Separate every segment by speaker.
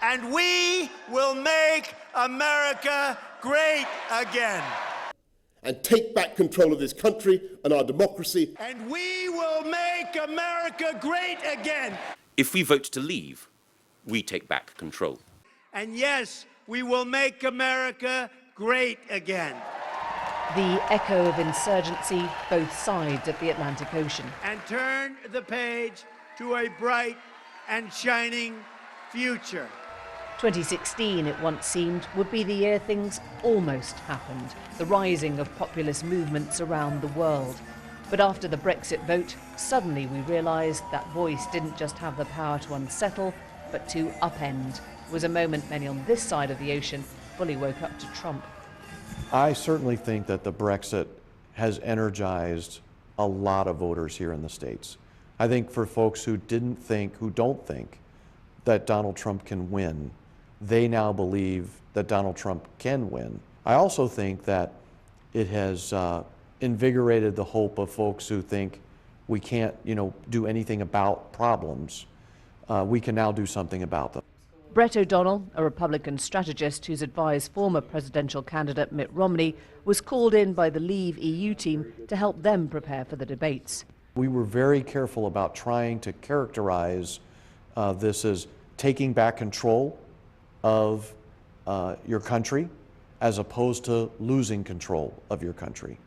Speaker 1: And we will make America great again.
Speaker 2: And take back control of this country and our democracy.
Speaker 1: And we will make America great again.
Speaker 3: If we vote to leave, we take back control.
Speaker 1: And yes, we will make America great again.
Speaker 4: The echo of insurgency, both sides of the Atlantic Ocean.
Speaker 1: And turn the page to a bright and shining future.
Speaker 4: 2016, it once seemed, would be the year things almost happened, the rising of populist movements around the world. But after the Brexit vote, suddenly we realised that voice didn't just have the power to unsettle, but to upend. It was a moment many on this side of the ocean fully woke up to Trump.
Speaker 5: I certainly think that the Brexit has energized a lot of voters here in the States. I think for folks who don't think that Donald Trump can win, they now believe that Donald Trump can win. I also think that it has invigorated the hope of folks who think we can't, do anything about problems. We can now do something about them.
Speaker 4: Brett O'Donnell, a Republican strategist who's advised former presidential candidate Mitt Romney, was called in by the Leave EU team to help them prepare for the debates.
Speaker 5: We were very careful about trying to characterize this as taking back control of your country as opposed to losing control of your country,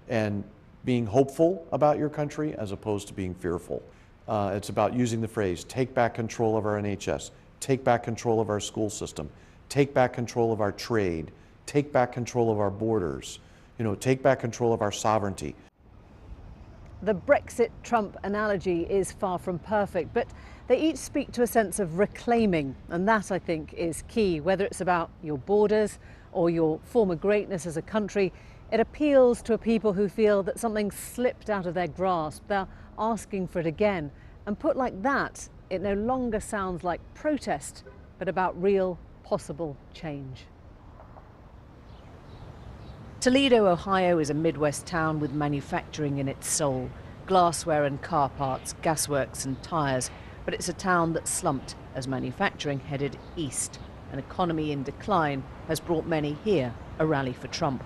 Speaker 5: and being hopeful about your country as opposed to being fearful. It's about using the phrase, take back control of our NHS, take back control of our school system, take back control of our trade, take back control of our borders, take back control of our sovereignty.
Speaker 4: The Brexit-Trump analogy is far from perfect, but they each speak to a sense of reclaiming, and that, I think, is key. Whether it's about your borders or your former greatness as a country, it appeals to a people who feel that something slipped out of their grasp. They're asking for it again. And put like that, it no longer sounds like protest, but about real, possible change. Toledo, Ohio is a Midwest town with manufacturing in its soul. Glassware and car parts, gasworks and tires. But it's a town that slumped as manufacturing headed east. An economy in decline has brought many here a rally for Trump.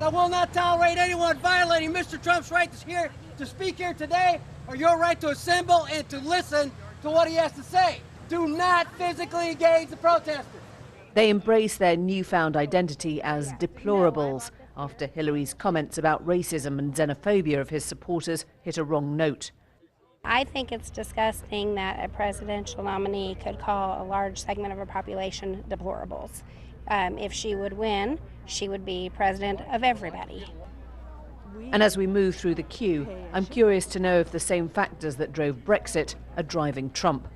Speaker 6: I will not tolerate anyone violating Mr. Trump's right to speak here today, or your right to assemble and to listen to what he has to say. Do not physically engage the protesters.
Speaker 4: They embrace their newfound identity as deplorables after Hillary's comments about racism and xenophobia of his supporters hit a wrong note.
Speaker 7: I think it's disgusting that a presidential nominee could call a large segment of a population deplorables. If she would win, she would be president of everybody.
Speaker 4: And as we move through the queue, I'm curious to know if the same factors that drove Brexit are driving Trump.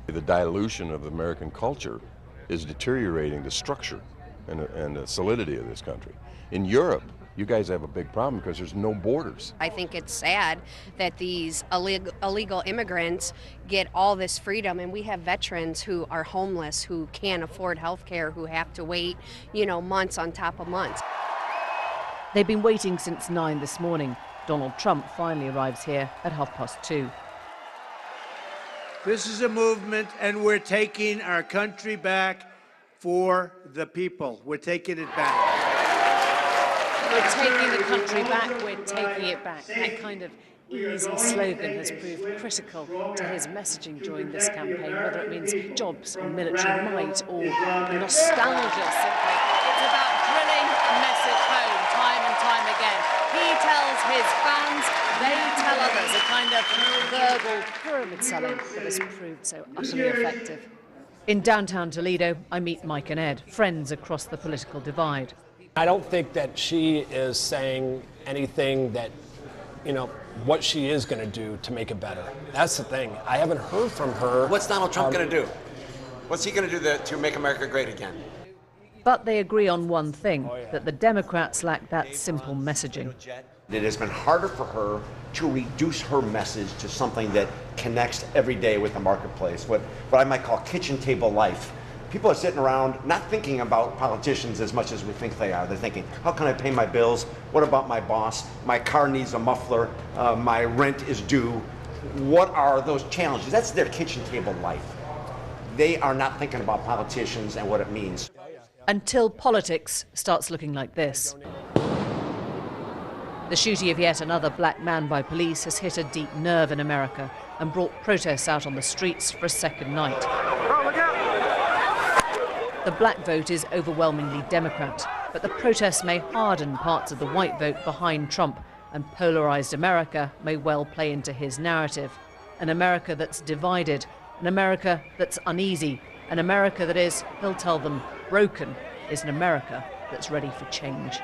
Speaker 8: The dilution of American culture is deteriorating the structure and the solidity of this country. In Europe, you guys have a big problem because there's no borders.
Speaker 9: I think it's sad that these illegal immigrants get all this freedom, and we have veterans who are homeless, who can't afford health care, who have to wait, months on top of months.
Speaker 4: They've been waiting since 9 this morning. Donald Trump finally arrives here at 2:30.
Speaker 1: This is a movement, and we're taking our country back for the people. We're taking it back.
Speaker 4: We're taking the country back, we're taking it back. That kind of easy slogan has proved critical to his messaging during this campaign, whether it means jobs or military might or nostalgia simply. It's about drilling a message home time and time again. He tells his fans, they tell others, a kind of verbal pyramid selling that has proved so utterly effective. In downtown Toledo, I meet Mike and Ed, friends across the political divide.
Speaker 10: I don't think that she is saying anything that, what she is going to do to make it better. That's the thing. I haven't heard from her.
Speaker 11: What's Donald Trump going to do? What's he going to do to make America great again?
Speaker 4: But they agree on one thing, that the Democrats lack that simple messaging.
Speaker 11: It has been harder for her to reduce her message to something that connects every day with the marketplace, what I might call kitchen table life. People are sitting around not thinking about politicians as much as we think they are. They're thinking, how can I pay my bills? What about my boss? My car needs a muffler. My rent is due. What are those challenges? That's their kitchen table life. they are not thinking about politicians and what it means.
Speaker 4: Until politics starts looking like this. The shooting of yet another black man by police has hit a deep nerve in America and brought protests out on the streets for a second night. The black vote is overwhelmingly Democrat, but the protests may harden parts of the white vote behind Trump, and polarized America may well play into his narrative. An America that's divided, an America that's uneasy, an America that is, he'll tell them, broken, is an America that's ready for change.